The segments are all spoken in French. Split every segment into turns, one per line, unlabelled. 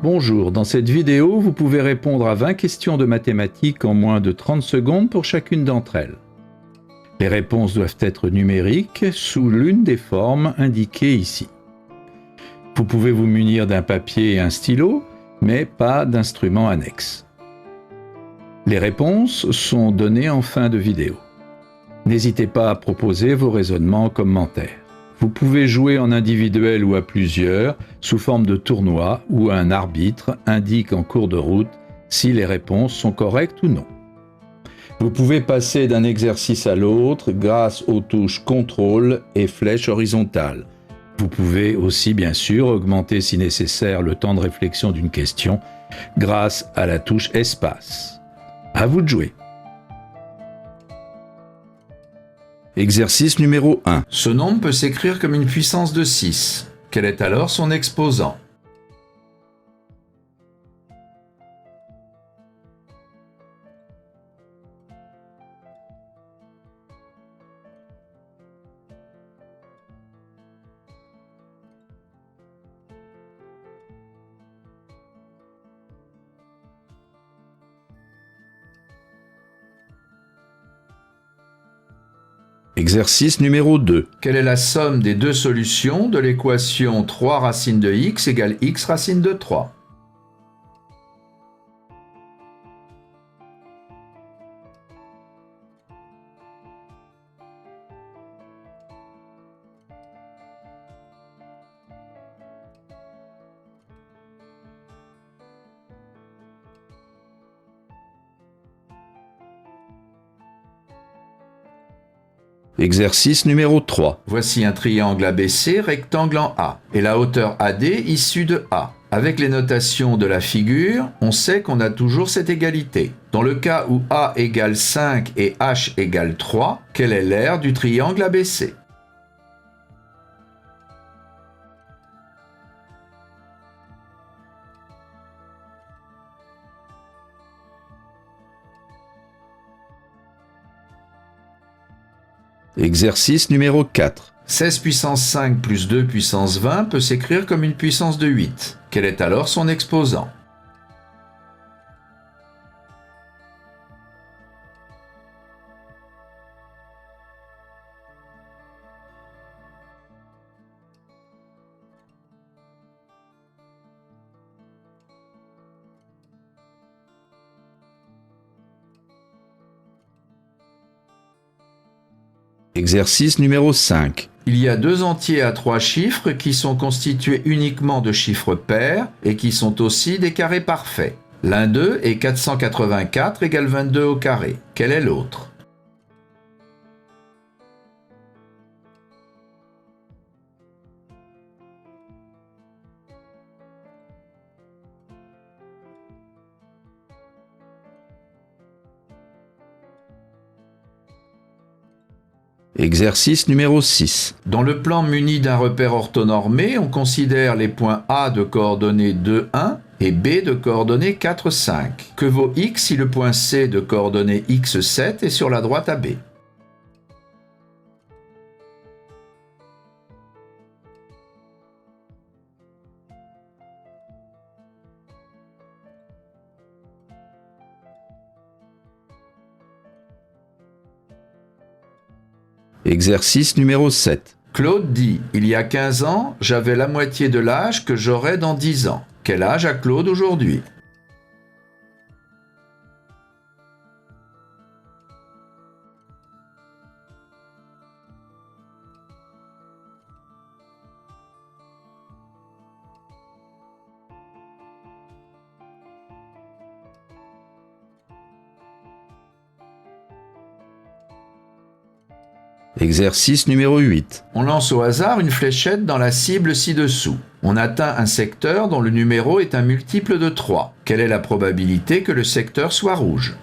Bonjour, dans cette vidéo, vous pouvez répondre à 20 questions de mathématiques en moins de 30 secondes pour chacune d'entre elles. Les réponses doivent être numériques sous l'une des formes indiquées ici. Vous pouvez vous munir d'un papier et un stylo, mais pas d'instrument annexe. Les réponses sont données en fin de vidéo. N'hésitez pas à proposer vos raisonnements en commentaire. Vous pouvez jouer en individuel ou à plusieurs, sous forme de tournoi, où un arbitre indique en cours de route si les réponses sont correctes ou non. Vous pouvez passer d'un exercice à l'autre grâce aux touches contrôle et flèche horizontale. Vous pouvez aussi bien sûr augmenter si nécessaire le temps de réflexion d'une question grâce à la touche espace. À vous de jouer. Exercice numéro 1. Ce nombre peut s'écrire comme une puissance de 6. Quel est alors son exposant ? Exercice numéro 2. Quelle est la somme des deux solutions de l'équation 3 racine de x égale x racine de 3 ? Exercice numéro 3. Voici un triangle ABC rectangle en A et la hauteur AD issue de A. Avec les notations de la figure, on sait qu'on a toujours cette égalité. Dans le cas où A égale 5 et H égale 3, quel est l'aire du triangle ABC ? Exercice numéro 4. 16 puissance 5 plus 2 puissance 20 peut s'écrire comme une puissance de 8. Quel est alors son exposant ? Exercice numéro 5. Il y a deux entiers à 3 chiffres qui sont constitués uniquement de chiffres pairs et qui sont aussi des carrés parfaits. L'un d'eux est 484 égale 22 au carré. Quel est l'autre ? Exercice numéro 6. Dans le plan muni d'un repère orthonormé, on considère les points A de coordonnées 2, 1 et B de coordonnées 4, 5. Que vaut X si le point C de coordonnées X, 7 est sur la droite AB ? Exercice numéro 7. Claude dit « Il y a 15 ans, j'avais la moitié de l'âge que j'aurai dans 10 ans. » Quel âge a Claude aujourd'hui ? Exercice numéro 8. On lance au hasard une fléchette dans la cible ci-dessous. On atteint un secteur dont le numéro est un multiple de 3. Quelle est la probabilité que le secteur soit rouge ?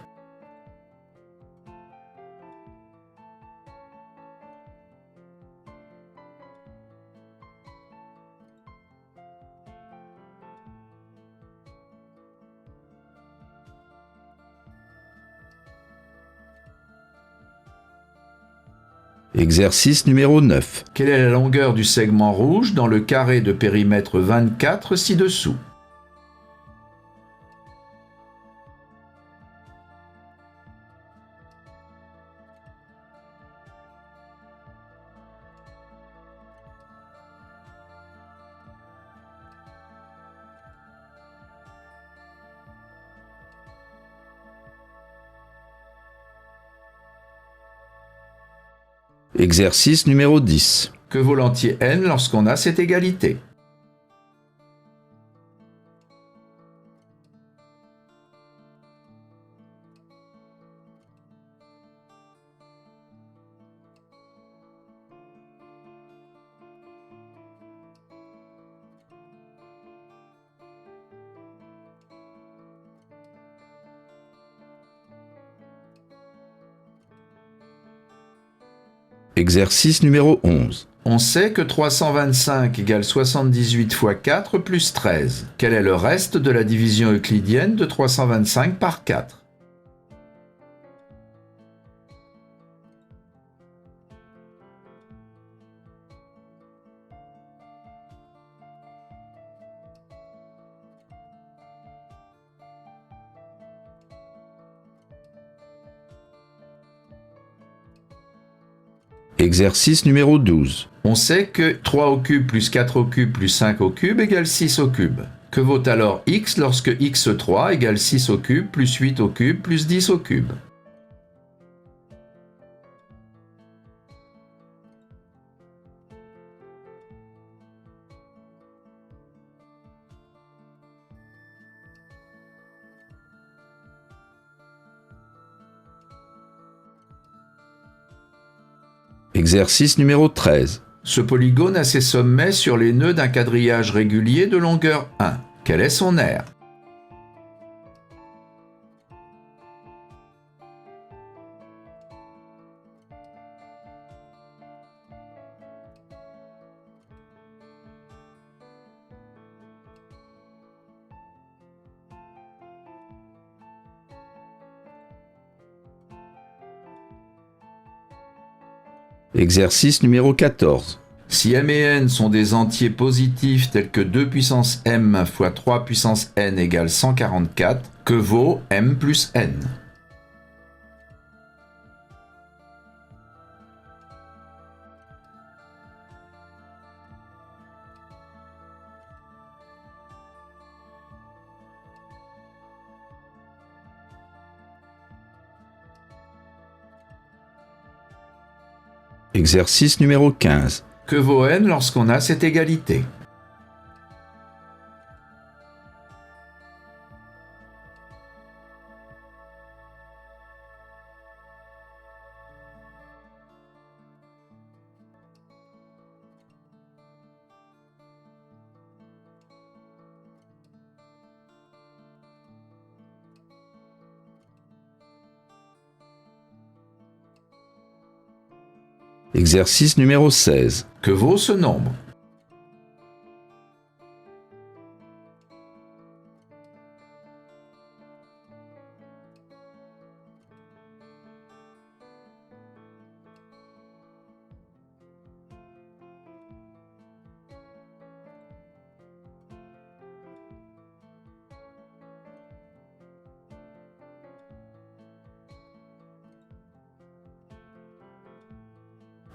Exercice numéro 9. Quelle est la longueur du segment rouge dans le carré de périmètre 24 ci-dessous ? Exercice numéro 10.
Que vaut l'entier n lorsqu'on a cette égalité?
Exercice numéro 11.
On sait que 325 égale 78 fois 4 plus 13. Quel est le reste de la division euclidienne de 325 par 4?
Exercice numéro 12.
On sait que 3 au cube plus 4 au cube plus 5 au cube égale 6 au cube. Que vaut alors x lorsque x3 égale 6 au cube plus 8 au cube plus 10 au cube?
Exercice numéro 13.
Ce polygone a ses sommets sur les nœuds d'un quadrillage régulier de longueur 1. Quel est son aire?
Exercice numéro 14.
Si m et n sont des entiers positifs tels que 2 puissance m fois 3 puissance n égale 144, que vaut m plus n?
Exercice numéro 15.
Que vaut n lorsqu'on a cette égalité?
Exercice numéro 16.
Que vaut ce nombre?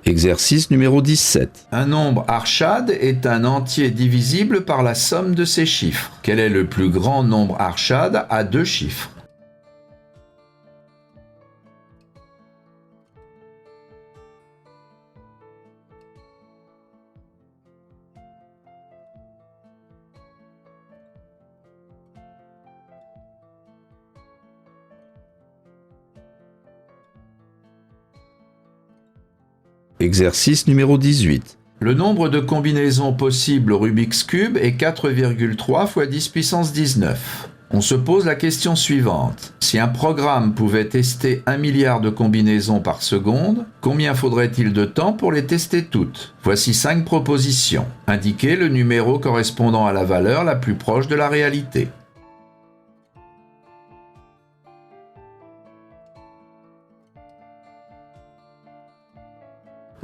Exercice numéro 17.
Un nombre Arshad est un entier divisible par la somme de ses chiffres. Quel est le plus grand nombre Arshad à 2 chiffres?
Exercice numéro 18.
Le nombre de combinaisons possibles au Rubik's Cube est 4,3 fois 10 puissance 19. On se pose la question suivante. Si un programme pouvait tester 1 milliard de combinaisons par seconde, combien faudrait-il de temps pour les tester toutes? Voici 5 propositions. Indiquez le numéro correspondant à la valeur la plus proche de la réalité.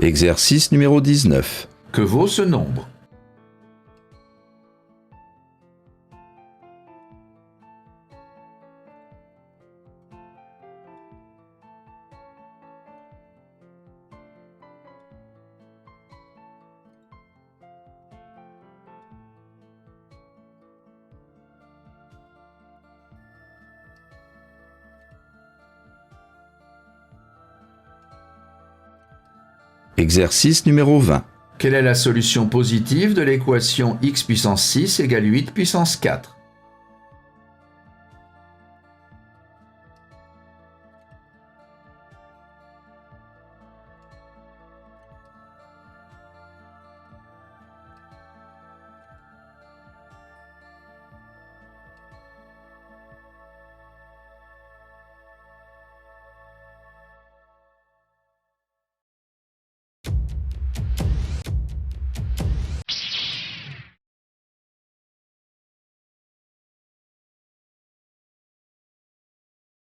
Exercice numéro 19.
Que vaut ce nombre?
Exercice numéro 20.
Quelle est la solution positive de l'équation x puissance 6 égale 8 puissance 4?